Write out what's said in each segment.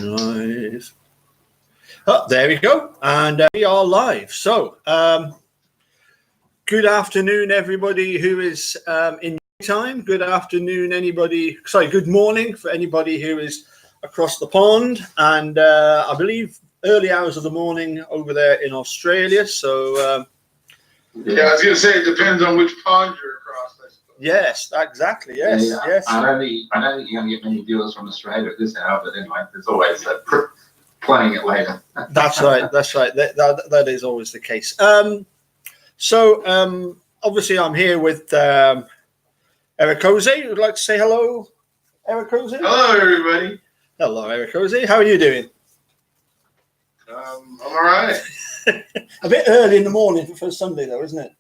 Live. Oh, there we go. And we are live. So, good afternoon, everybody who is in time. Good afternoon, good morning for anybody who is across the pond. And I believe early hours of the morning over there in Australia. So, yeah, I was going to say it depends on which pond you're across. Yes, exactly. Yes, yeah. yes. I don't think you're going to get many viewers from Australia at this hour, but anyway, there's always that playing it later. That's right. That's right. That is always the case. So obviously, I'm here with Erekose. Would like to say hello, Erekose. Hello, everybody. Hello, Erekose. How are you doing? I'm all right. A bit early in the morning for Sunday, though, isn't it?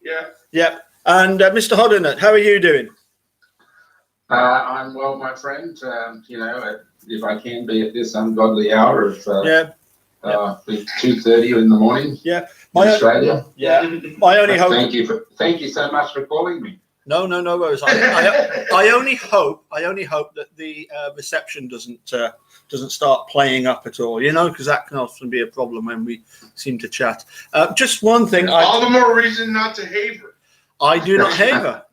Yeah. Yep. And Mr. Hoddinott, how are you doing? I'm well, my friend. If I can be at this ungodly hour of 2:30 in the morning. Yeah. In Australia. Yeah. My only hope. Thank you so much for calling me. No worries. I only hope that the reception doesn't start playing up at all, because that can often be a problem when we seem to chat. Just one thing. All the more reason not to haver. I do not haver.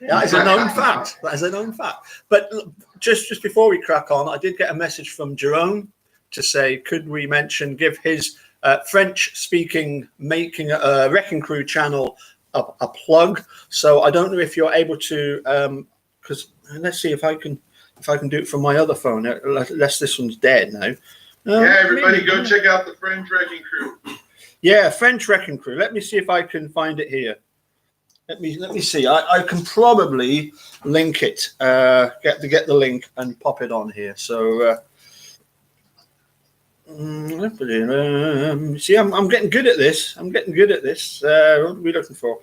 That is a known fact. But just before we crack on, I did get a message from Jerome to say, could we give his French-speaking making a Wrecking Crew channel a plug. So I don't know if you're able to, because let's see if I can do it from my other phone. Unless this one's dead now. Yeah, everybody go check out the French Wrecking Crew. Yeah, French Wrecking Crew. Let me see if I can find it here. Let me see. I can probably link it. Get the link and pop it on here. So see, I'm getting good at this. What are we looking for?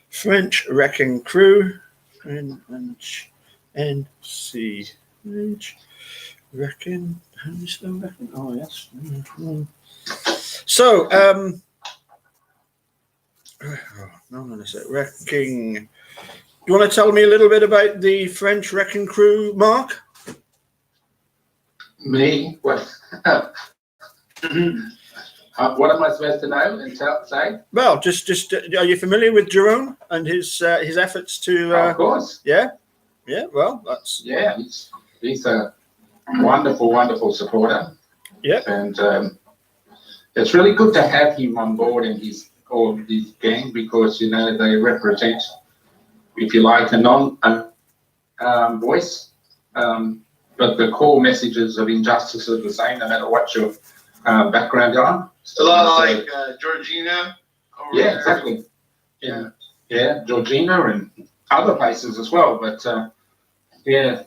French Wrecking Crew. French NC. French Wrecking. How do you spell wrecking? Oh yes. So no, Wrecking. Do you want to tell me a little bit about the French Wrecking Crew, Mark? Me? What? What am I supposed to know and say? Well, just are you familiar with Jerome and his efforts to? Of course. Yeah. Well, that's. Yeah, he's a wonderful supporter. Yeah. And it's really good to have him on board and his gang because they represent, if you like, a voice, but the core messages of injustice are the same no matter what your background are. A lot like Georgina. Yeah, exactly. Yeah, Georgina and other places as well. But they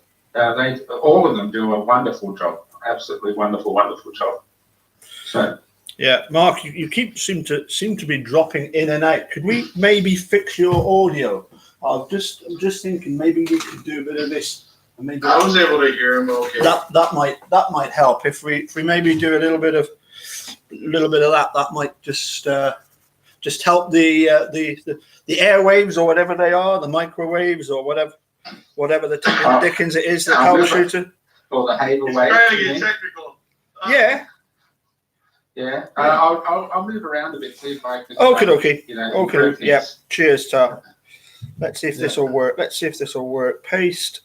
all of them do a wonderful job. Absolutely wonderful job. So. Yeah, Mark, you seem to be dropping in and out. Could we maybe fix your audio? I'm just thinking maybe we could do a bit of this. And maybe I was able to hear him. Okay. That might help if we maybe do a little bit of that. That might just help the airwaves or whatever they are, the microwaves or whatever the dickens it is that helps you to. Or the Hagel wave. Trying to get technical. Yeah. Yeah, I'll move around a bit, see if I can. Okay. Yeah. Things. Cheers, Tar. Let's see if this will work. Paste.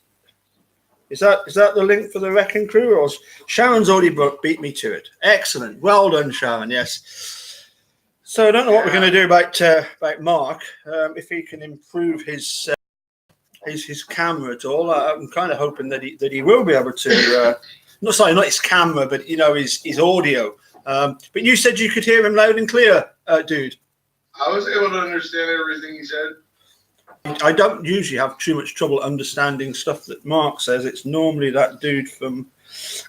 Is that the link for the Wrecking Crew? Or Sharon's already beat me to it. Excellent. Well done, Sharon. Yes. So I don't know what we're going to do about Mark. If he can improve his camera at all. I'm kind of hoping that he will be able to. Not his camera, but his audio. But you said you could hear him loud and clear, dude. I was able to understand everything he said. I don't usually have too much trouble understanding stuff that Mark says. It's normally that dude from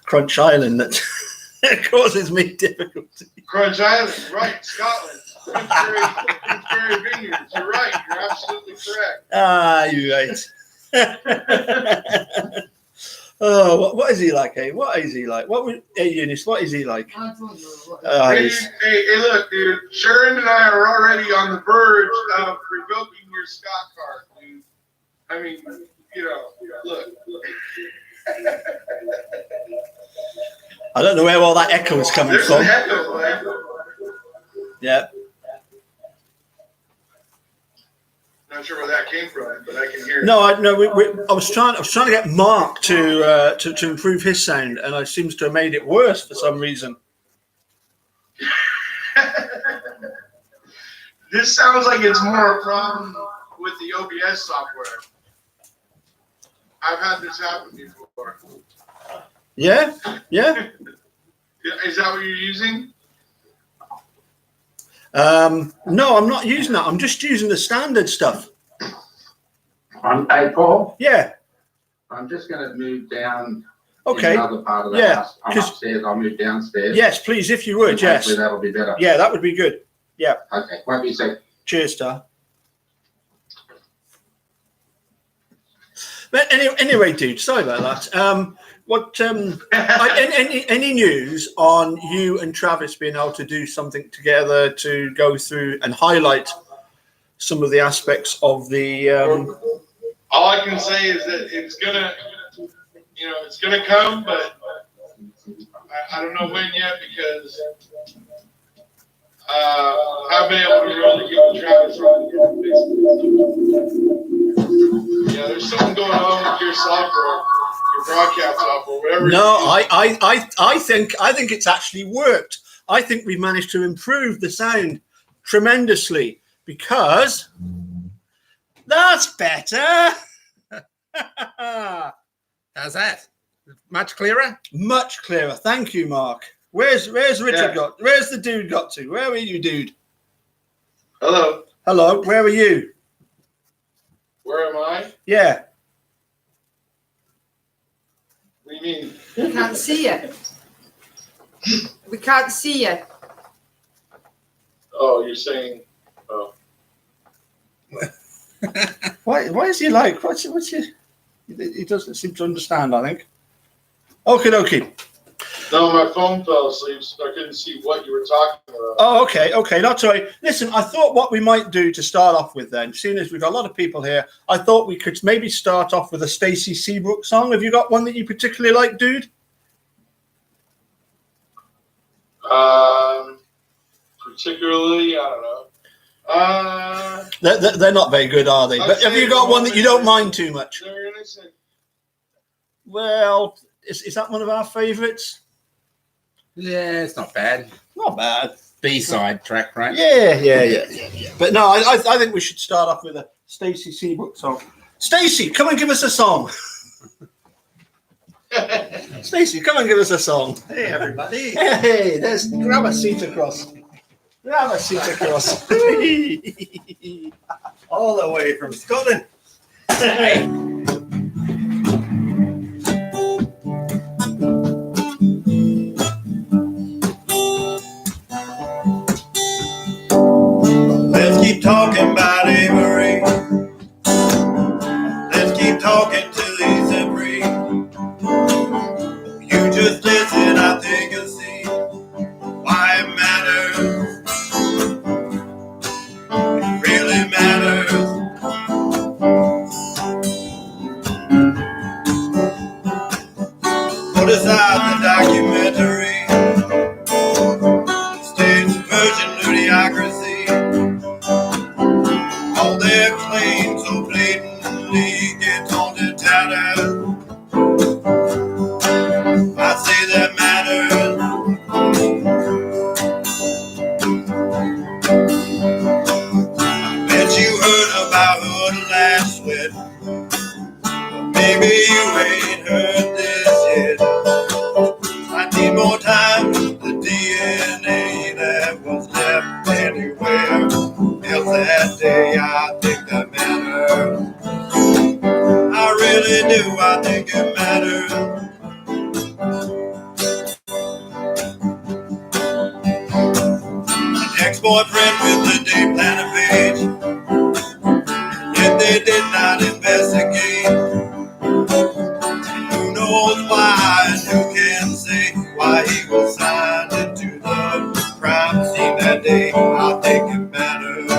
Crunch Island that causes me difficulty. Crunch Island, right, Scotland. Finsbury Vineyards. You're right. You're absolutely correct. You're right. Oh, what is he like, eh? What is he like? Eunice, what is he like? Hey, look, dude. Sharon and I are already on the verge of revoking your Scott card, dude. I mean, look. I don't know where all that echo is coming There's from. an echo, man. Yeah. Not sure where that came from, but I can hear it. No, I was trying to get Mark to improve his sound, and I seems to have made it worse for some reason. This sounds like it's more a problem with the OBS software. I've had this happen before. Yeah. Is that what you're using? No, I'm not using that. I'm just using the standard stuff. Hey, Paul, Yeah. I'm just going to move down Okay. in another part of the Yeah, house. I'm 'cause- upstairs. I'll move downstairs. Yes, please, if you would. And Yes. hopefully that'll be better. Yeah, that would be good. Yeah. Okay. Won't be a sec. Cheers, Star. But anyway, dude, sorry about that. Any news on you and Travis being able to do something together to go through and highlight some of the aspects of the? All I can say is that it's gonna come, but I don't know when yet because I haven't been able to really get with Travis. Yeah, there's something going on with your software, your broadcast software, whatever. No, I think it's actually worked. I think we've managed to improve the sound tremendously because that's better. How's that? Much clearer? Much clearer. Thank you, Mark. Where's Richard Yeah. got? Where's the dude got to? Where are you, dude? Hello, Hello, where are you? where am I? Yeah. What do you mean? We can't see you. We can't see you. Oh, you're saying, oh. Why is he like? What's your? He doesn't seem to understand, I think. Okay. No, my phone fell asleep, so I couldn't see what you were talking about. Oh, okay. Not to worry. Listen, I thought what we might do to start off with then, seeing as we've got a lot of people here, I thought we could maybe start off with a Stacey Seabrook song. Have you got one that you particularly like, dude? Particularly, I don't know. They're not very good, are they? I'd But have say you got the one that you don't mind too much? They're innocent. Well, is that one of our favourites? Yeah, it's not bad. Not bad. B-side track, right? Yeah. But no, I think we should start off with a Stacey Seabrook song. Stacey, come and give us a song. Stacey, come and give us a song. Hey, everybody. Hey, there's grab a seat across. All the way from Scotland. Let's keep talking about Avery. Let's keep talking till he's free. You just listen, I think you'll see why it matters. It really matters. Put aside the documentary, stage version ludicrousy. All their claims so blatantly get on to tatters. I say that matters. I bet you heard about her last sweat. Maybe you ain't heard this yet. I need more time. The DNA that was left anywhere else that day, I think that matters. I really do, I think it matters. An ex-boyfriend with the day planner page, yet they did not investigate. Who knows why, and who can say why he was signed into the crime scene that day? I think it matters.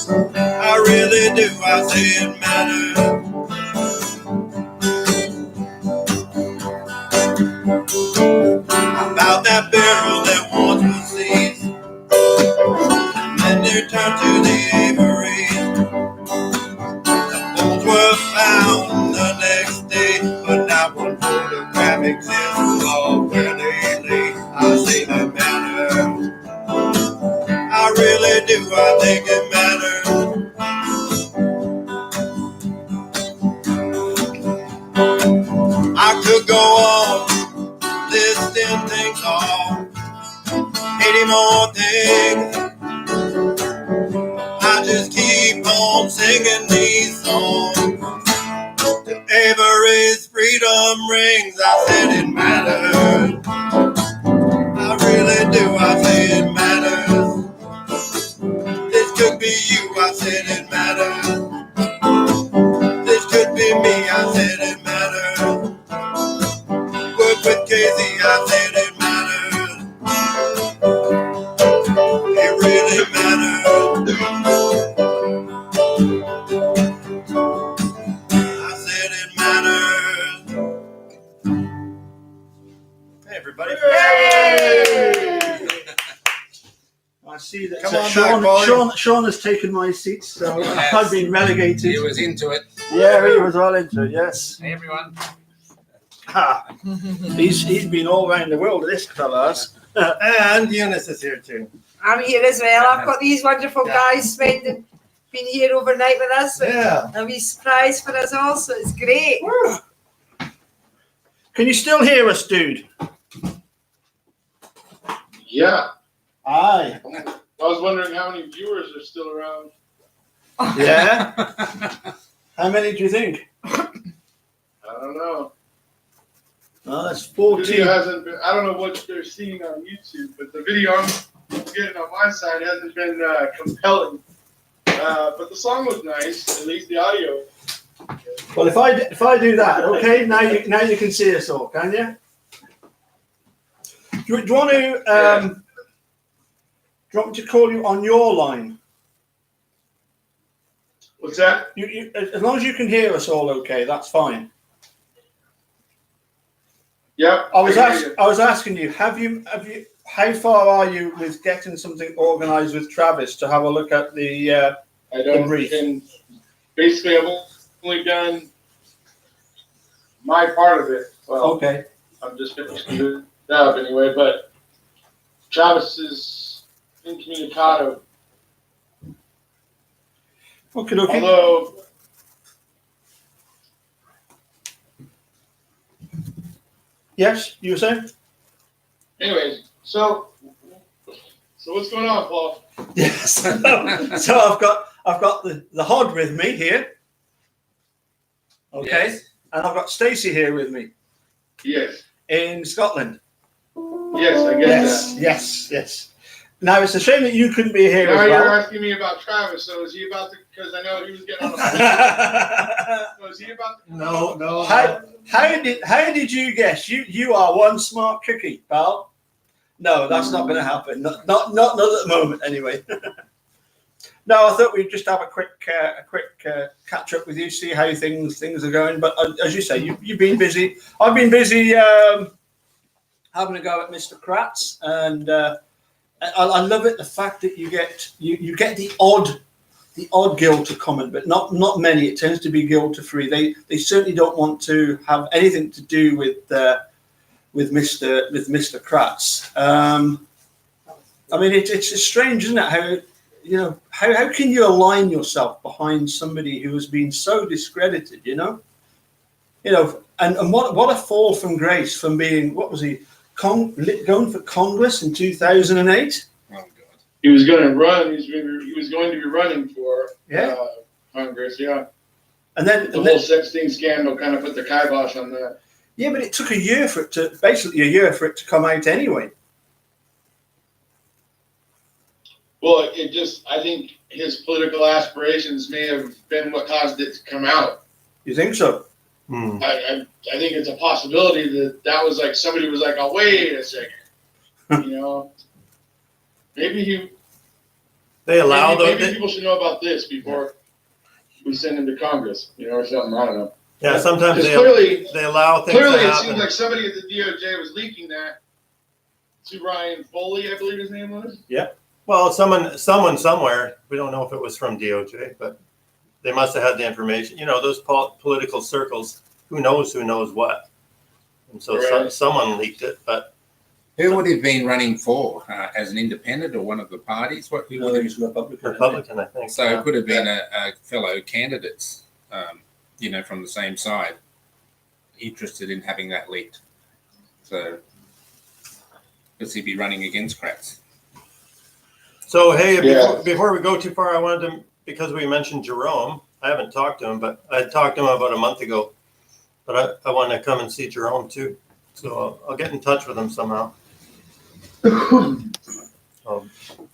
I really do, I say it matters. exists all where they lay. I say that matters. I really do. I think it matters. I could go on listing things off, 80 more things. I just keep on singing these songs till every freedom rings. I said it matters. I really do. I say it matters. This could be you. I said it matters. This could be me. I said it matters. Work with Casey. I said it matters. It really matters. I said it matters. Hey, everybody. I see that Come on back, boy. Sean has taken my seat, so Yes. I've been relegated. He was into it. Yeah, he was well into it, yes. Hey, everyone. Ha. He's been all around the world, this fella has. And Eunice is here too. I'm here as well. I've got these wonderful guys been here overnight with us. Yeah. A wee surprise for us all, so it's great. Can you still hear us, dude? Yeah. Aye. I was wondering how many viewers are still around. Yeah? How many do you think? I don't know. Oh, that's The video 14. hasn't been, I don't know what they're seeing on YouTube, but the video I'm getting on my side hasn't been compelling. But the song was nice, at least the audio. Well, if I do that, okay, now you can see us all, can you? Do you want to do you want me to call you on your line? What's that? You, as long as you can hear us all okay, that's fine. Yep. I was hear you. asking you, have you how far are you with getting something organised with Travis to have a look at the I don't. brief. And basically, I've only done my part of it. Well, okay. I'm just finishing it up anyway. But Travis is incommunicado. Okay. Although, Yes, you were saying? anyways, so what's going on, Paul? Yes. So I've got the Hod with me here. Okay. Yes. And I've got Stacey here with me Yes. in Scotland. Yes, I get Yes. Now it's a shame that you couldn't be here that. Now as you're well. asking me about Travis. So is he about to? Because I know he was getting on a plane. So is he about to? No. How did you guess? You are one smart cookie, pal. No, that's not going to happen. Not at the moment, anyway. No, I thought we'd just have a quick catch up with you, see how things are going. But as you say, you've been busy. I've been busy having a go at Mr. Kratz, and I love it. The fact that you get the odd guild to comment, but not many. It tends to be guild to free. They certainly don't want to have anything to do with Mr. Kratz. I mean, it's strange, isn't it? How can you align yourself behind somebody who has been so discredited? And what a fall from grace from being, what was he, going for Congress in 2008? Oh, God. He was going to run. He was going to be running for Congress. Yeah. And then The whole sexting scandal kind of put the kibosh on that. Yeah, but it took a year for it to come out anyway. Well, I think his political aspirations may have been what caused it to come out. You think so? I think it's a possibility that was like, somebody was like, oh, wait a second. Maybe They allow maybe people should know about this before we send him to Congress, or something. I don't know. Yeah, sometimes Clearly, they allow things Clearly, to it happen. seems like somebody at the DOJ was leaking that to Ryan Foley, I believe his name was. Well, someone somewhere, we don't know if it was from DOJ, but they must have had the information. Those political circles, who knows what. And so Right. someone leaked it, but Who would he have been running for? As an independent or one of the parties? What? Who No, would have, he's Republican. Republican, I think. so it could have been a fellow candidates, from the same side, interested in having that leaked. So, does he be running against Kratz? So, hey, Yeah. before we go too far, I wanted to, because we mentioned Jerome, I haven't talked to him, but I talked to him about a month ago. But I want to come and see Jerome too. So I'll get in touch with him somehow.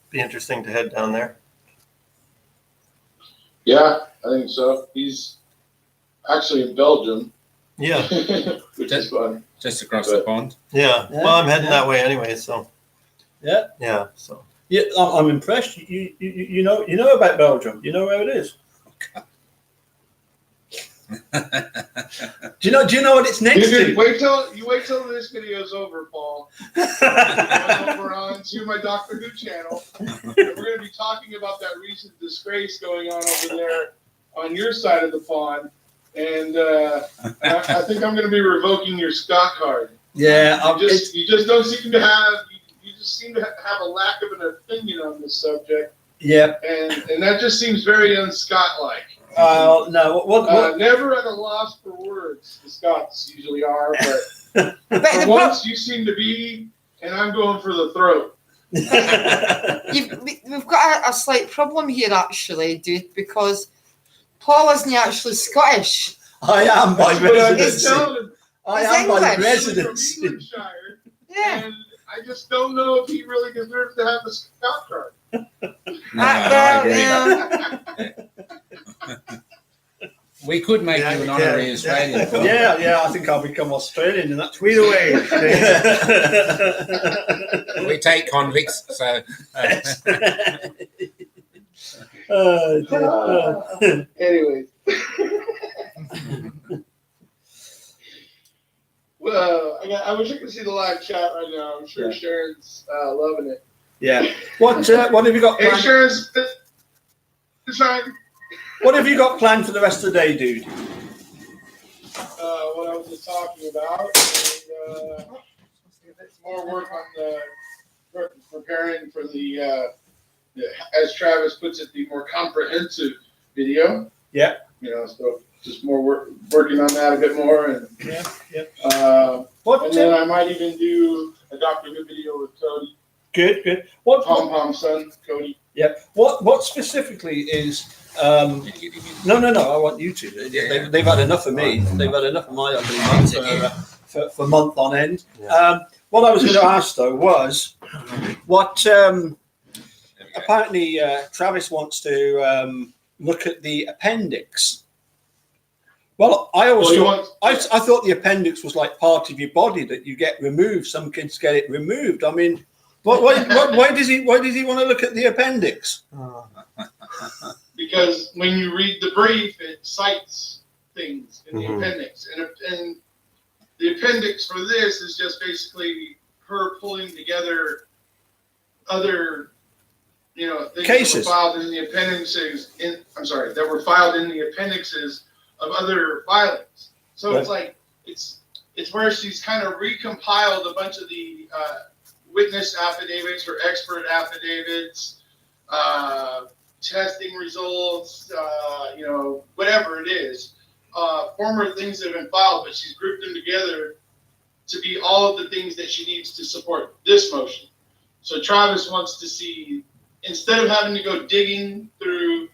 Be interesting to head down there. Yeah, I think so. He's actually in Belgium, Yeah, which is fun. Just across the pond. yeah. Yeah, Well, I'm heading yeah. that way anyway, so Yeah. yeah. So Yeah, I'm impressed. You know about Belgium. You know where it is. Do you know what it's next Dude, to? wait till this video's over, Paul. Going over on to my Doctor Who channel. And we're going to be talking about that recent disgrace going on over there on your side of the pond. And I think I'm going to be revoking your Scott card. Yeah, You just don't seem to have. You just seem to have a lack of an opinion on this subject, yeah. and that just seems very un-Scott-like. No. What? Never at a loss for words. The Scots usually are, but But for the once you seem to be, and I'm going for the throat. we've got a slight problem here, actually, dude, because Paul isn't actually Scottish. I am by That's what I'm residency. telling him. I He's am by English. residency. From Englandshire, Yeah. and I just don't know if he really deserves to have the Scott card. No, I agree. Yeah. We could make Yeah, you an you honorary can. Australian. Paul. Yeah. I think I'll become Australian, and that's tweet away. We take convicts, so Anyways. Well, I wish I could see the live chat right now. I'm sure Sharon's loving it. Yeah. What have you got Hey, planned? Sharon's trying. What have you got planned for the rest of the day, dude? What I was just talking about, and more work on the preparing for the, as Travis puts it, the more comprehensive video. Yeah. So just more working on that a bit more, and What? and then I might even do a Doctor Who video with Cody, Good. What? Pom Pom's son, Cody. Yeah. What specifically is? No. I want you to. They've had enough of me. They've had enough of my ugly mug for month on end. Yeah. What I was going to ask though was, what apparently Travis wants to look at the appendix. Well, I always I thought the appendix was like part of your body that you get removed. Some kids get it removed. I mean, why does he want to look at the appendix? Because when you read the brief, it cites things in the Mhm. appendix, and the appendix for this is just basically her pulling together other, things Cases. that were filed in the appendices. That were filed in the appendixes of other filings. So it's like it's where she's kind of recompiled a bunch of the witness affidavits or expert affidavits. Testing results, whatever it is, former things that have been filed, but she's grouped them together to be all of the things that she needs to support this motion. So Travis wants to see, instead of having to go digging through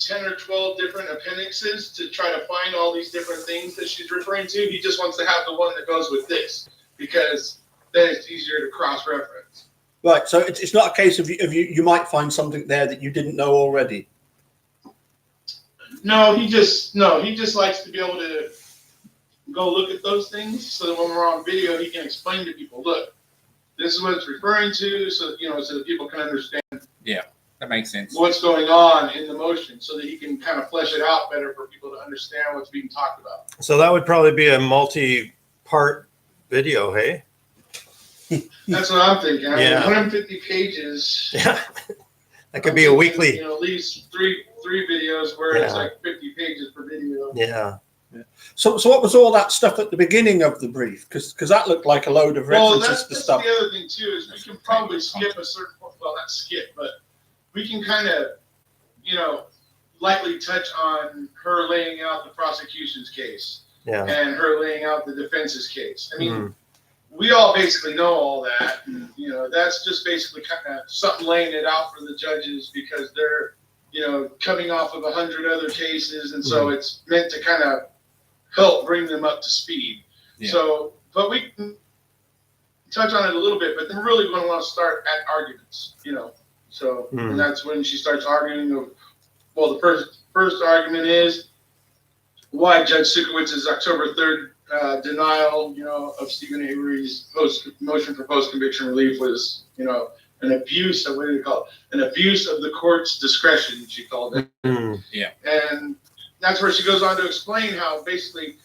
10 or 12 different appendixes to try to find all these different things that she's referring to, he just wants to have the one that goes with this, because then it's easier to cross-reference. Right, so it's not a case of you might find something there that you didn't know already. No, he just likes to be able to go look at those things so that when we're on video, he can explain to people, look, this is what it's referring to, so that people can understand. Yeah, that makes sense. What's going on in the motion, so that he can kind of flesh it out better for people to understand what's being talked about. So that would probably be a multi-part video, hey? That's what I'm thinking. I mean, Yeah. 150 pages. Yeah. That could be a weekly. At least three videos where it's Yeah. like 50 pages per video. Yeah. So what was all that stuff at the beginning of the brief? Because that looked like a load of Well, references to that's stuff. the other thing too, is we can probably skip a certain, well, not skip, but we can kind of, lightly touch on her laying out the prosecution's case Yeah. and her laying out the defense's case. I mean, Mhm. we all basically know all that. And, that's just basically kind of something laying it out for the judges because they're, coming off of 100 other cases. And so it's meant to kind of help bring them up to speed. Yeah. So, but we can touch on it a little bit, but they're really going to want to start at arguments, So, and that's when she starts arguing. Well, the first argument is why Judge Sukowitz's October 3rd denial, of Stephen Avery's motion for post-conviction relief was, an abuse of, what do you call it? An abuse of the court's discretion, she called it. Mhm. Yeah. And that's where she goes on to explain how basically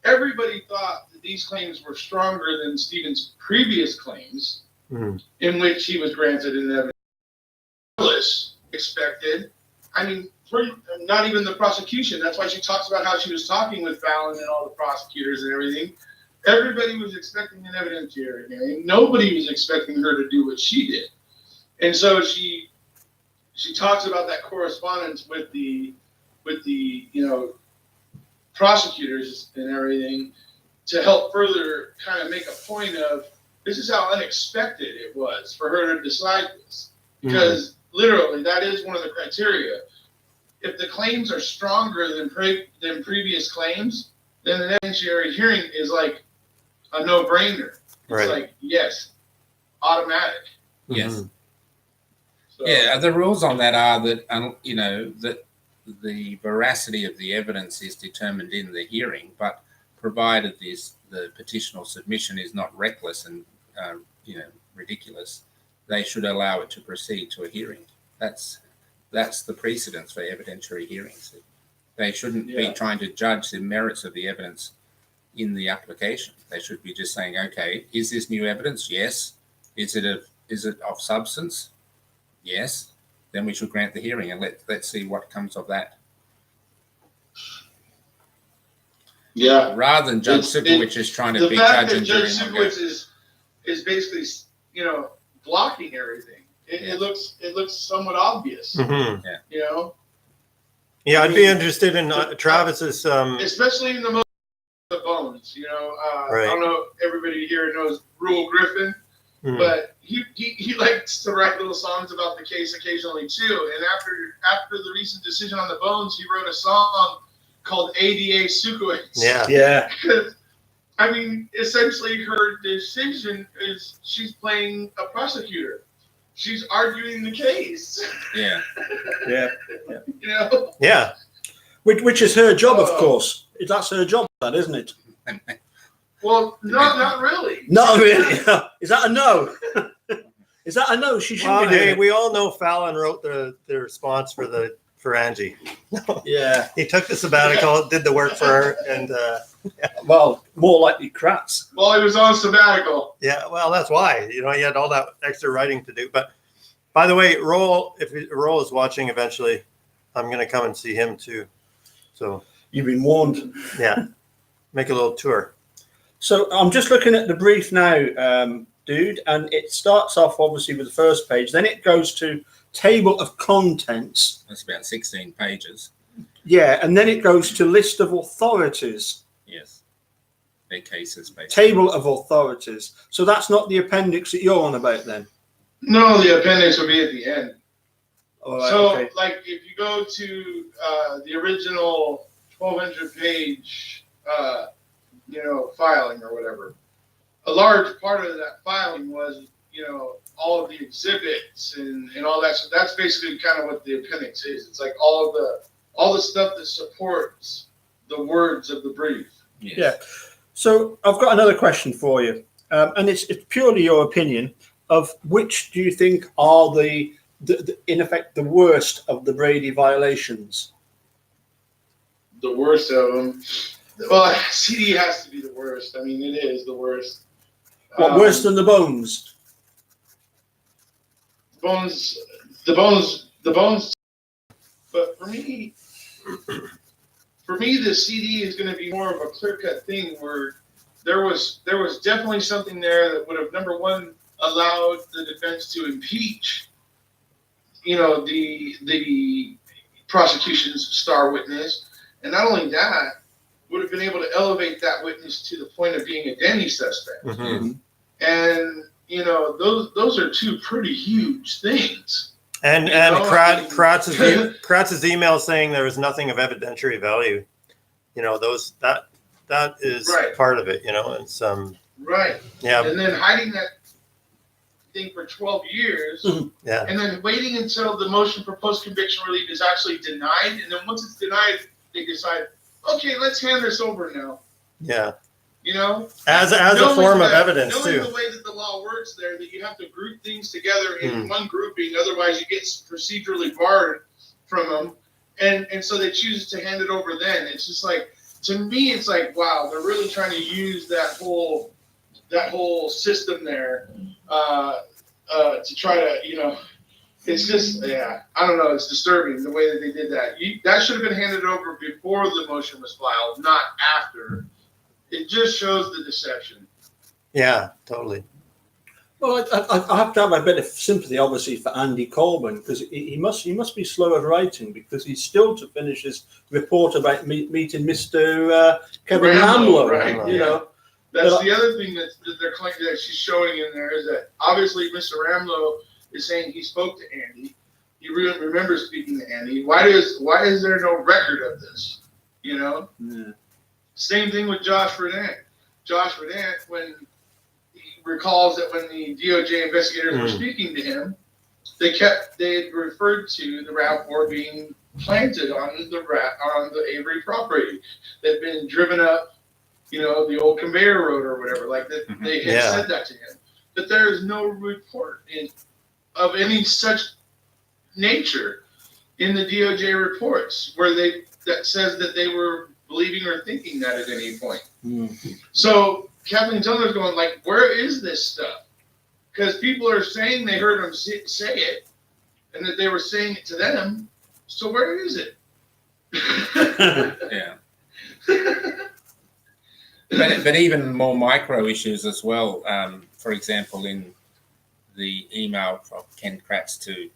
everybody thought that these claims were stronger than Stephen's previous claims, in which he was granted an evidence expected. I mean, not even the prosecution. That's why she talks about how she was talking with Fallon and all the prosecutors and everything. Everybody was expecting an evidentiary hearing. Nobody was expecting her to do what she did. And so she talks about that correspondence with the prosecutors and everything to help further kind of make a point of this is how unexpected it was for her to decide this. Because literally that is one of the criteria. If the claims are stronger than previous claims, then an evidentiary hearing is like a no-brainer. It's Right. like, yes, automatic. Yes. So, Yeah, the rules on that are that that the veracity of the evidence is determined in the hearing, but provided the petitional submission is not reckless and ridiculous, they should allow it to proceed to a hearing. That's the precedence for evidentiary hearings. They shouldn't be trying to judge the merits of the evidence in the application. They should be just saying, okay, is this new evidence? Yes. Is it of substance? Yes. Then we should grant the hearing and let's see what comes of that. yeah. Rather than Judge Sukowicz is trying to The be fact judge that and jury. Judge Sukowicz is basically, blocking everything. It looks somewhat obvious, Mhm. Yeah, I'd be interested in Travis's. especially in the bones. Right. I don't know if everybody here knows Rule Griffin, Mhm. but he likes to write little songs about the case occasionally too. And after the recent decision on the bones, he wrote a song called ADA Sukowicz. Yeah. Yeah. Because, I mean, essentially her decision is she's playing a prosecutor. She's arguing the case. Yeah. Yeah. Yeah. Which is her job, of course. That's her job, that isn't it? Well, not really. Not really. Is that a no? Is that a no? She shouldn't Well, be doing hey, it. we all know Fallon wrote the response for Angie. Yeah. He took the sabbatical, did the work for her, and Well, more likely Kratz. Well, he was on sabbatical. yeah, well, that's why he had all that extra writing to do. But by the way, Roll, if Roll is watching eventually, I'm going to come and see him too. So You've been warned. yeah, make a little tour. So I'm just looking at the brief now, dude, and it starts off obviously with the first page. Then it goes to table of contents. That's about 16 pages. Yeah, and then it goes to list of authorities. Yes. Their cases, basically. Table of authorities. So that's not the appendix that you're on about then? No, the appendix will be at the end. All right, So, okay. like, if you go to the original 1,200 page, filing or whatever, a large part of that filing was, all of the exhibits and all that. So that's basically kind of what the appendix is. It's like all the stuff that supports the words of the brief. Yes. Yeah. So I've got another question for you, and it's purely your opinion of which do you think are the in effect the worst of the Brady violations? The worst of them. Well, CD has to be the worst. I mean, it is the worst. What, worse than the bones? The bones. But for for me, the CD is going to be more of a clear-cut thing where there was definitely something there that would have, number one, allowed the defense to impeach, the prosecution's star witness, and not only that, would have been able to elevate that witness to the point of being a Denny suspect. Mm-hmm. And those are two pretty huge things. And Kratz's email saying there was nothing of evidentiary value. That is right. part of it. It's right. Yeah. And then hiding that thing for 12 years. Yeah. And then waiting until the motion for post-conviction relief is actually denied, and then once it's denied, they decide, okay, let's hand this over now. Yeah. As a form of evidence knowing too. The way that the law works there, that you have to group things together in one grouping, otherwise you get procedurally barred from them, and so they choose to hand it over then. It's just like, to me, it's like, wow, they're really trying to use that whole system there to try to, it's just, I don't know, it's disturbing the way that they did that. That should have been handed over before the motion was filed, not after. It just shows the deception. Yeah, totally. Well, I have to have a bit of sympathy, obviously, for Andy Coleman, because he must be slow at writing, because he's still to finish his report about meeting Mr. Kevin Ramlow. Right? That's But the other thing that they're claiming that she's showing in there, is that obviously Mr. Ramlow is saying he spoke to Andy. He really remembers speaking to Andy. Why is there no record of this? Yeah. Same thing with Josh Fredette. Josh Fredette, when he recalls that when the DOJ investigators were speaking to him, they had referred to the RAV4 being planted on the Avery property. They'd been driven up, the old conveyor road or whatever. Like that, they had said that to him. But there is no report of any such nature in the DOJ reports that says that they were believing or thinking that at any point. So Kathleen Zellner's going like, where is this stuff? Because people are saying they heard him say it, and that they were saying it to them. So where is it? Yeah. But even more micro issues as well. For example, in the email from Ken Kratz to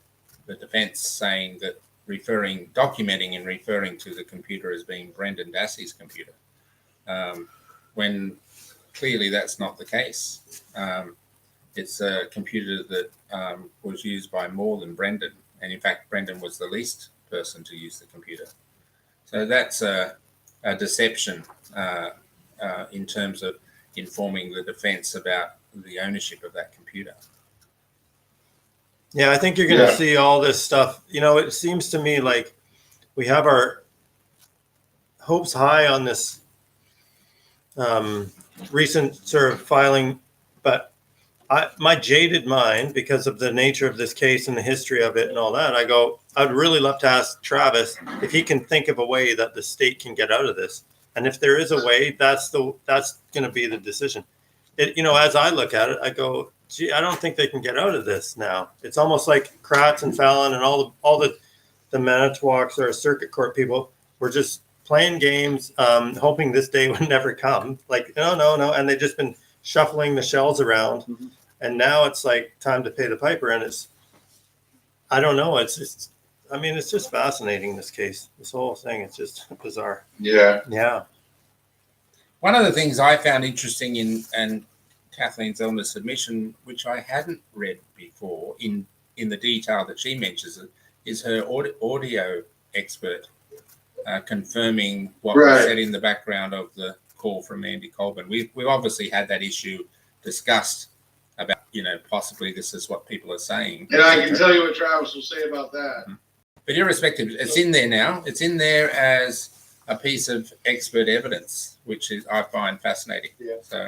the defense saying that documenting and referring to the computer as being Brendan Dassey's computer, when clearly that's not the case. It's a computer that was used by more than Brendan, and in fact, Brendan was the least person to use the computer. So that's a deception in terms of informing the defense about the ownership of that computer. Yeah, I think you're going to see all this stuff. It seems to me like we have our hopes high on this recent sort of filing, but my jaded mind, because of the nature of this case and the history of it and all that, I'd really love to ask Travis if he can think of a way that the state can get out of this. And if there is a way, that's going to be the decision. As I look at it, I go, gee, I don't think they can get out of this now. It's almost like Kratz and Fallon and all the Manitowoc's or circuit court people were just playing games, hoping this day would never come. Like, no. And they've just been shuffling the shells around. Mm-hmm. And now it's like time to pay the piper. And I don't know. It's just fascinating, this case. This whole thing, it's just bizarre. Yeah. Yeah. One of the things I found interesting in Kathleen Zellner's submission, which I hadn't read before in the detail that she mentions it, is her audio expert confirming what was said in the background of the call from Andy Coleman. We've obviously had that issue discussed about, possibly this is what people are saying. And I can tell you what Travis will say about that. But irrespective, it's in there now. It's in there as a piece of expert evidence, which I find fascinating. Yeah. So.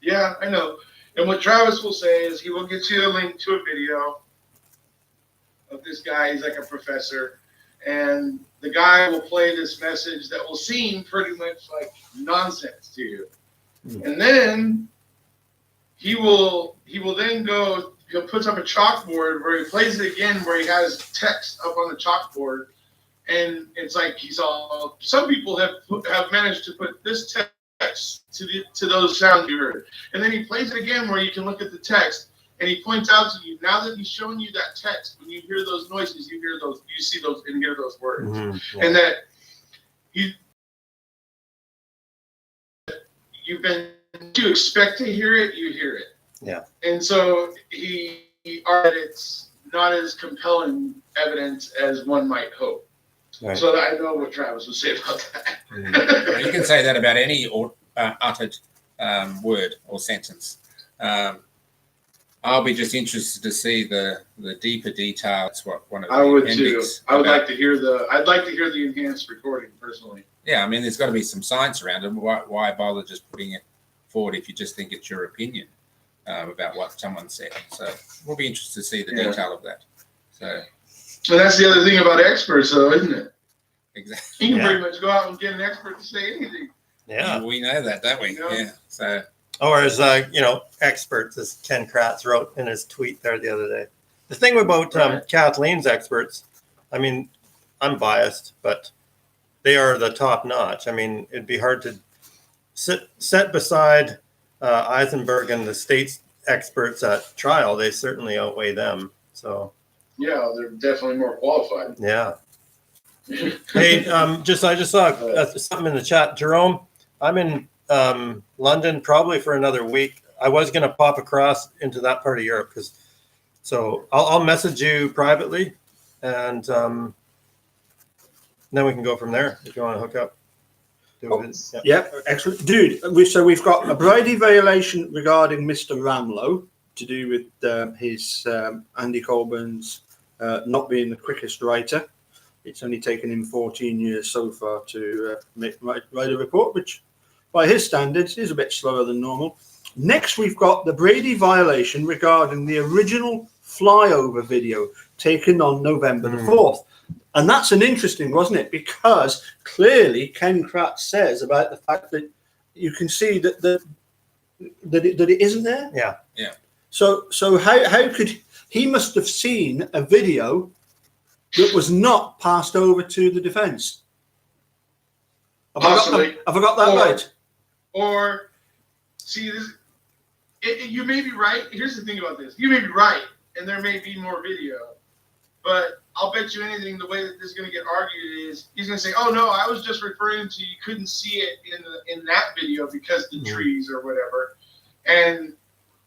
Yeah, I know. And what Travis will say is he will get you a link to a video of this guy. He's like a professor. And the guy will play this message that will seem pretty much like nonsense to you. And then he'll put up a chalkboard where he plays it again, where he has text up on the chalkboard. And it's like he's all. Some people have managed to put this text to those sounds you heard, and then he plays it again where you can look at the text, and he points out to you now that he's showing you that text. When you hear those noises, you hear those, you see those, and hear those words, and that you've been you expect to hear it, you hear it. Yeah. And so he argued it's not as compelling evidence as one might hope. Right. So I know what Travis would say about that. Well, you can say that about any uttered word or sentence. I'll be just interested to see the deeper detail. That's what one of the I would too. appendix I would about. like to hear I'd like to hear the enhanced recording personally. Yeah, I mean, there's got to be some science around it. Why bother just putting it forward if you just think it's your opinion about what someone said? So we'll be interested to see the detail of that. So. Well, that's the other thing about experts, though, isn't it? Exactly. You can pretty much go out and get an expert to say anything. Yeah. We know that, don't we? You know? Yeah. So. Or as experts, as Ken Kratz wrote in his tweet there the other day. The thing about Kathleen's experts, I mean, I'm biased, but they are the top notch. I mean, it'd be hard to set beside Eisenberg and the state's experts at trial. They certainly outweigh them. So. Yeah, they're definitely more qualified. Yeah. Hey, I just saw something in the chat. Jerome, I'm in London probably for another week. I was going to pop across into that part of Europe so I'll message you privately, and then we can go from there if you want to hook up. Yeah, excellent, dude. So we've got a Brady violation regarding Mr. Ramlow to do with his Andy Colburn's not being the quickest writer. It's only taken him 14 years so far to write a report, which by his standards is a bit slower than normal. Next, we've got the Brady violation regarding the original flyover video taken on November the 4th. And that's an interesting, wasn't it? Because clearly Ken Kratz says about the fact that you can see that it isn't there. Yeah. Yeah. So how could he must have seen a video that was not passed over to the defense? Have I got that right? Or see this. You may be right. Here's the thing about this. You may be right, and there may be more video. But I'll bet you anything the way that this is going to get argued is he's going to say, "Oh no, I was just referring to you couldn't see it in that video because the trees or whatever," and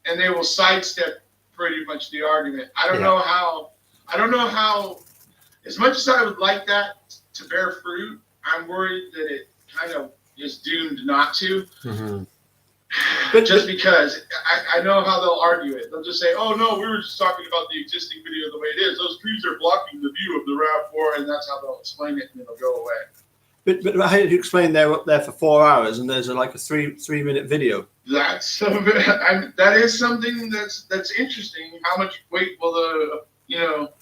they will sidestep pretty much the argument. I don't know how. As much as I would like that to bear fruit, I'm worried that it kind of is doomed not to. Mm-hmm. But just because I know how they'll argue it. They'll just say, "Oh no, we were just talking about the existing video the way it is. Those trees are blocking the view of the RAV4," and that's how they'll explain it, and it'll go away. But how did you explain they're up there for 4 hours and there's like a three-minute video? That's that is something that's interesting. How much weight will the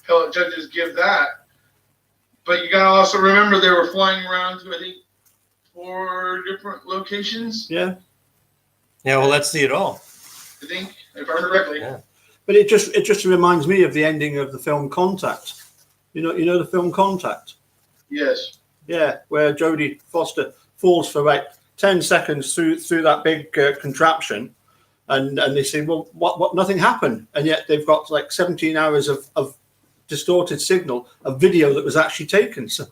appellate judges give that? But you gotta also remember they were flying around to I think 4 different locations. Yeah. Yeah, well, let's see it all. I think, if I remember correctly. Yeah. But it just reminds me of the ending of the film Contact. You know the film Contact? Yes. Yeah, where Jodie Foster falls for about 10 seconds through that big contraption, and they say, well, what? Nothing happened, and yet they've got like 17 hours of distorted signal, a video that was actually taken. So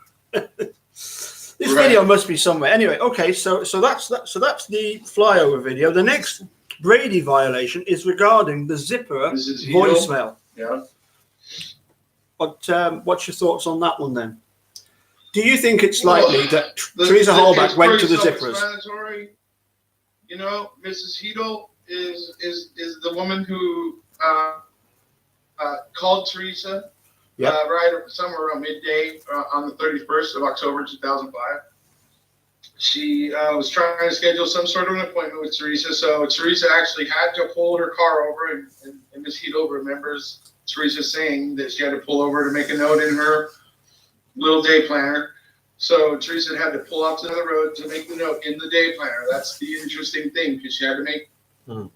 this video must be somewhere. Anyway, okay, so that's the flyover video. The next Brady violation is regarding the zipper voicemail. Yeah. What's your thoughts on that one then? Do you think it's likely that Teresa Hallback went to the zippers? You know, Mrs. Heedle is the woman who called Teresa right somewhere around midday on the 31st of October 2005. She was trying to schedule some sort of an appointment with Teresa, so Teresa actually had to pull her car over, and Ms. Heedle remembers Teresa saying that she had to pull over to make a note in her little day planner. So Teresa had to pull off to the road to make the note in the day planner. That's the interesting thing, because she had to make the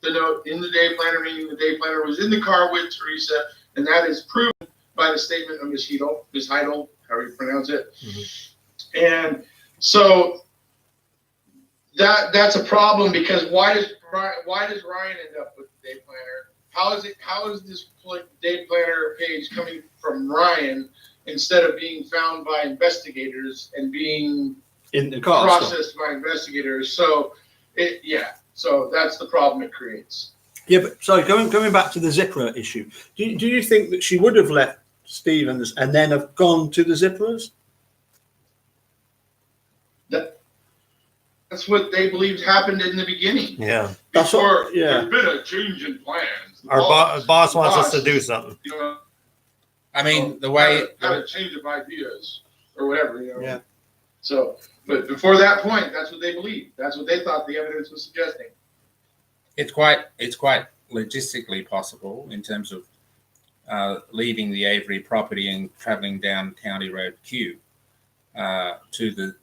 note in the day planner, meaning the day planner was in the car with Teresa, and that is proven by the statement of Ms. Heedle, however you pronounce it. Mm-hmm. And so that's a problem, because why does Ryan end up with the day planner? How is this day planner page coming from Ryan instead of being found by investigators and being In the car. processed by investigators? So so that's the problem it creates. Yeah, but sorry, going back to the zipper issue, do you think that she would have left Stevens and then have gone to the zippers? That's what they believed happened in the beginning. Yeah. That's Before what, yeah. there's been a change in plans. Our boss wants us to do something. You know, I mean, the way had a change of ideas or whatever. You know. Yeah. So, but before that point, that's what they believed. That's what they thought the evidence was suggesting. it's quite logistically possible in terms of leaving the Avery property and travelling down County Road Q to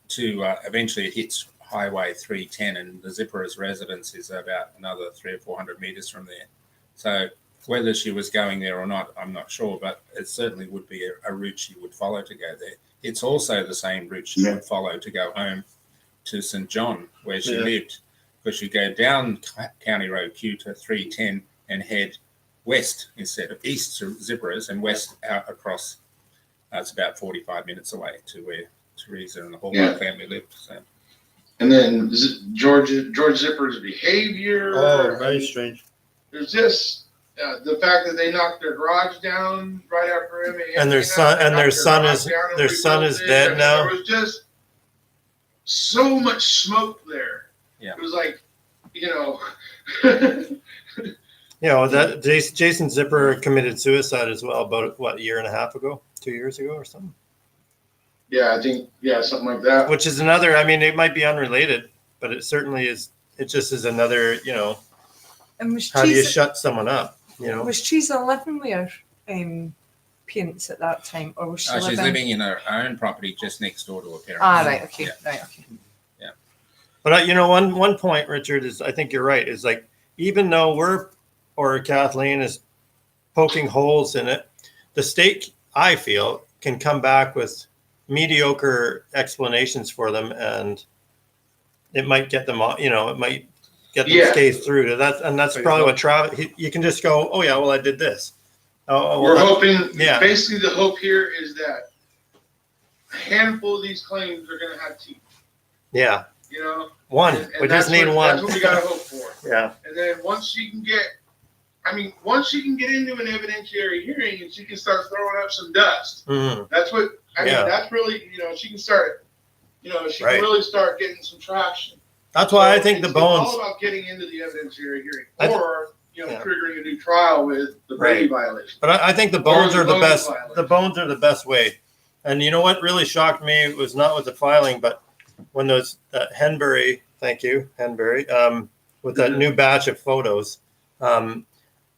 eventually it hits Highway 310, and the Zipper's residence is about another 300 or 400 meters from there. So whether she was going there or not, I'm not sure, but it certainly would be a route she would follow to go there. It's also the same route she would follow to go home to St. John, where she lived, because you go down County Road Q to 310 and head west instead of east to Zipper's and west out across. It's about 45 minutes away to where Teresa and the whole family lived. So. And then George Zipper's behavior. Oh, very strange. There's just the fact that they knocked their garage down right after him, And their son is dead now. There was just so much smoke there. Yeah. It was like, That Jason Zipper committed suicide as well about a year and a half ago, 2 years ago or something. Yeah, I think something like that. Which is another. I mean, it might be unrelated, but it certainly is. It just is another. And was how do you shut someone up? Was Teresa living with her parents at that time, or was she She's living in her own property just next door to her parents. Right. Okay. Yeah. Right. Okay. Yeah. But one point, Richard, is I think you're right. Is like even though Kathleen is poking holes in it, the state, I feel, can come back with mediocre explanations for them, and it might get them, it might get them scathed through to that. And that's probably what Travis, you can just go, oh yeah, well I did this. We're hoping, basically the hope here is that a handful of these claims are going to have teeth. Yeah. One. We just need one. That's what we got to hope for. Yeah. And then once she can get into an evidentiary hearing and she can start throwing up some dust, that's what, that's really, she can start, she can really start getting some traction. That's why I think the bones. It's all about getting into the evidentiary hearing, or triggering a new trial with the Brady violation. But I think the bones are the best. The bones are the best way. And you know what really shocked me was not with the filing, but when that Henbury, thank you, Henbury, with that new batch of photos, that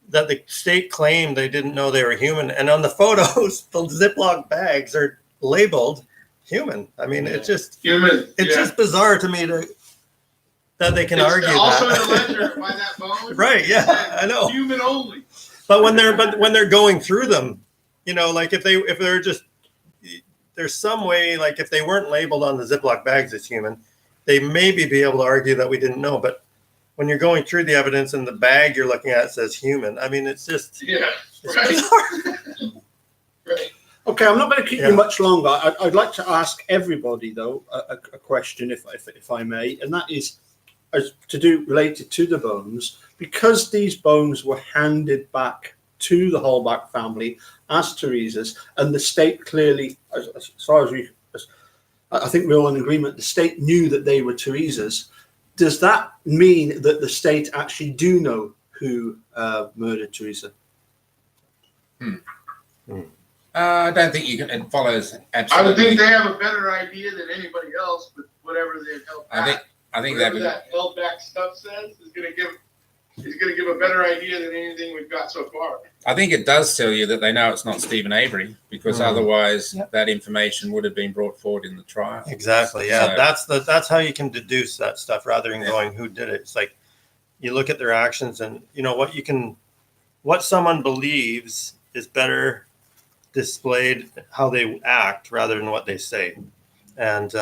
the state claimed they didn't know they were human, and on the photos, the Ziploc bags are labeled human. I mean, it's just human. It's just bizarre to me that they can argue also that. Also in the ledger by that bone. Right, yeah, I know. Human only. But when they're going through them, like if they're just, there's some way, like if they weren't labeled on the Ziploc bags as human, they maybe be able to argue that we didn't know. But when you're going through the evidence and the bag you're looking at says human, I mean, it's just right. Okay, I'm not going to keep you much longer. I'd like to ask everybody though a question, if I may, and that is related to the bones, because these bones were handed back to the Holbach family as Teresa's, and the state clearly, as far as I think we're all in agreement, the state knew that they were Teresa's. Does that mean that the state actually do know who murdered Teresa? I don't think it follows absolutely. I would think they have a better idea than anybody else, but whatever they've held back. I think that held back stuff says is going to give a better idea than anything we've got so far. I think it does tell you that they know it's not Stephen Avery, because otherwise that information would have been brought forward in the trial. Exactly. Yeah, so, that's how you can deduce that stuff rather than going who did it. It's like you look at their actions, and what someone believes is better displayed how they act rather than what they say. And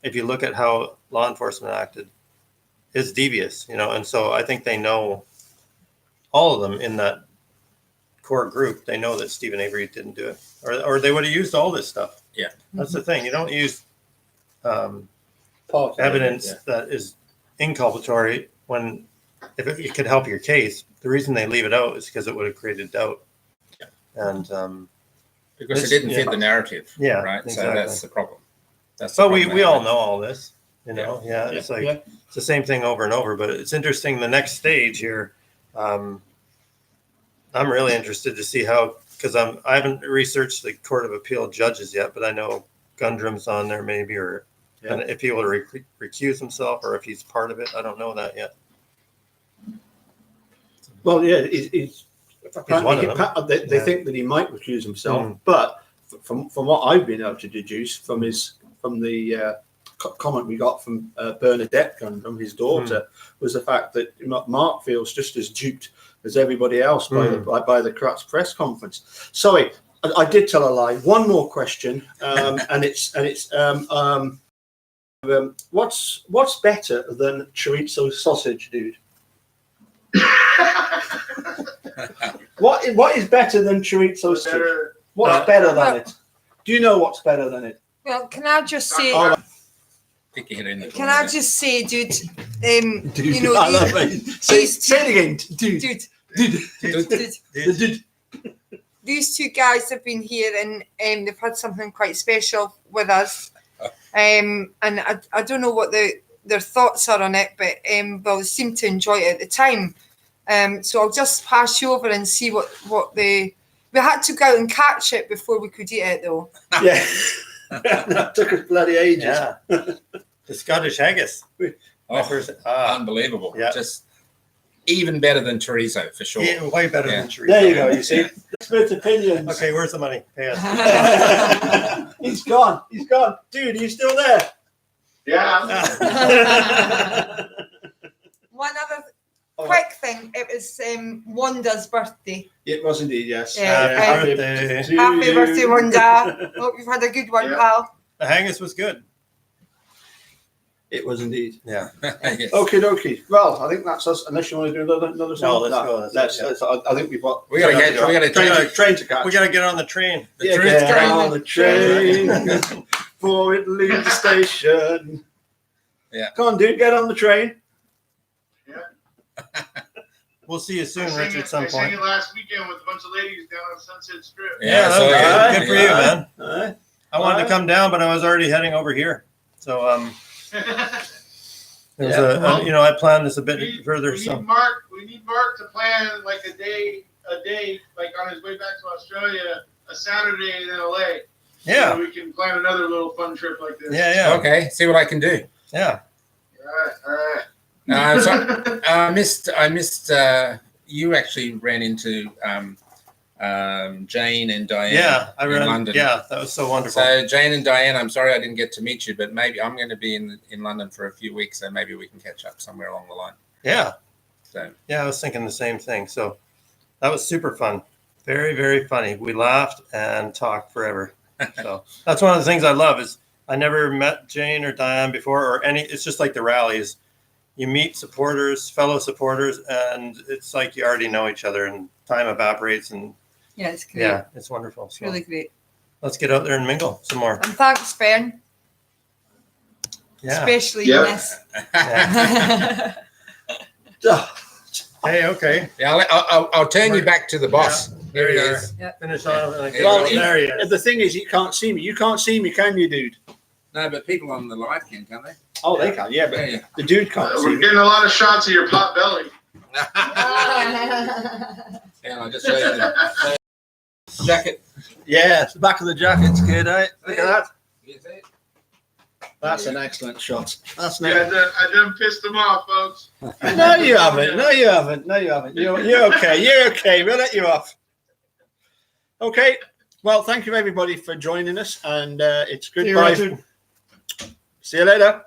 if you look at how law enforcement acted, it's devious, you know. And so I think they know, all of them in that core group, they know that Stephen Avery didn't do it, or they would have used all this stuff. Yeah. That's the thing. You don't use evidence that is inculpatory when, if it could help your case. The reason they leave it out is because it would have created doubt. Yeah. And because it didn't fit the narrative. Yeah, Right. exactly. So that's the problem. That's but the problem we all know all this, you know. Yeah, Yeah. it's like it's the same thing over and over. But it's interesting. The next stage here, I'm really interested to see how, because I haven't researched the Court of Appeal judges yet, but I know Gundram's on there maybe, or and if he will recuse himself or if he's part of it. I don't know that yet. Well, yeah, he's one of apparently them. they think that he might recuse himself, Mm. but from what I've been able to deduce from the comment we got from Bernadette Gundram, his daughter, was the fact that Mark feels just as duped as everybody else by the Kratz press conference. Sorry, I did tell a lie. One more question, and it's what's better than chorizo sausage, dude? What is better than chorizo sausage? What's better than it? Do you know what's better than it? Well, can I just say? Stick your head in the Can corner I just say, dude? Dude, You know, I love it. Say it again, dude. Dude. These two guys have been here and they've had something quite special with us. And I don't know what their thoughts are on it, but well, they seem to enjoy it at the time. So I'll just pass you over and see what we had to go out and catch it before we could eat it, though. Yeah, that took us bloody ages. Yeah. The Scottish haggis. Unbelievable. Yeah. Just even better than chorizo for sure. Yeah, way better than chorizo. There you go. You see, split opinions. Okay, where's the money? Pay us. He's gone. Dude, are you still there? Yeah. One other quick thing. It was Wanda's birthday. It was indeed, yes. Yeah. Happy birthday. to Happy you. birthday, Wanda. Hope you've had a good one, Yeah. pal. The haggis was good. It was indeed. Yeah. Yes. Okie dokie. Well, I think that's us. Unless you want to do another song. let's go. Let's, I think we've got. We gotta train to catch. We got to get on the train. The Yeah, truth get train. on the train before it leaves the station. Yeah. Come on, dude, get on the train. We'll see you soon, I Richard, at some sang point. it last weekend with a bunch of ladies down on Sunset Strip. Yeah, that so was yeah. good for you, man. All right. I wanted to come down, but I was already heading over here. So there was I planned this a bit further. We So need Mark to plan like a day, like on his way back to Australia, a Saturday in LA. yeah, So we can plan another little fun trip like this. yeah. Okay, see what I can do. Yeah. All right. So I missed. You actually ran into Jane and Diane. Yeah, I in ran. London. Yeah, that was so wonderful. So Jane and Diane, I'm sorry I didn't get to meet you, but maybe I'm going to be in London for a few weeks, so maybe we can catch up somewhere along the line. Yeah, So yeah, I was thinking the same thing. So that was super fun. Very, very funny. We laughed and talked forever. So that's one of the things I love is I never met Jane or Diane before or any. It's just like the rallies. You meet supporters, fellow supporters, and it's like you already know each other, and time evaporates. And Yeah, it's great. yeah, it's wonderful. It's So really great. let's get out there and mingle some more. And thanks, Ben. Yeah. Especially Yeah. in this. Yeah. Hey, okay. yeah, I'll turn you back to the boss. There Here you he are. is. Finish on. Well, There he is. the thing is, you can't see me. You can't see me, can you, dude? No, but people on the live can, can't they? Oh, they can. Yeah, but Yeah. the dude can't see We're me. getting a lot of shots of your pot belly. And I'll just show you the jacket. Yeah, it's the back of the jacket's good, eh? Look at that. You see it? That's an excellent shot. That's an Yeah, I done pissed them off, folks. No, you haven't. No, you haven't. No, you haven't. You're okay. You're okay. We'll let you off. Okay. Well, thank you everybody for joining us, and it's See you, goodbye. Richard. See you later.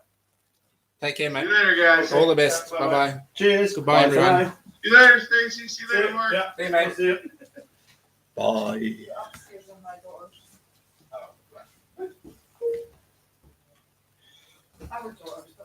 Take care, See mate. you later, guys. All the best. Yeah, Bye bye. Cheers. Goodbye, everyone. Bye. See you later, Stacy. See you later, Mark. See you, mate. Bye. was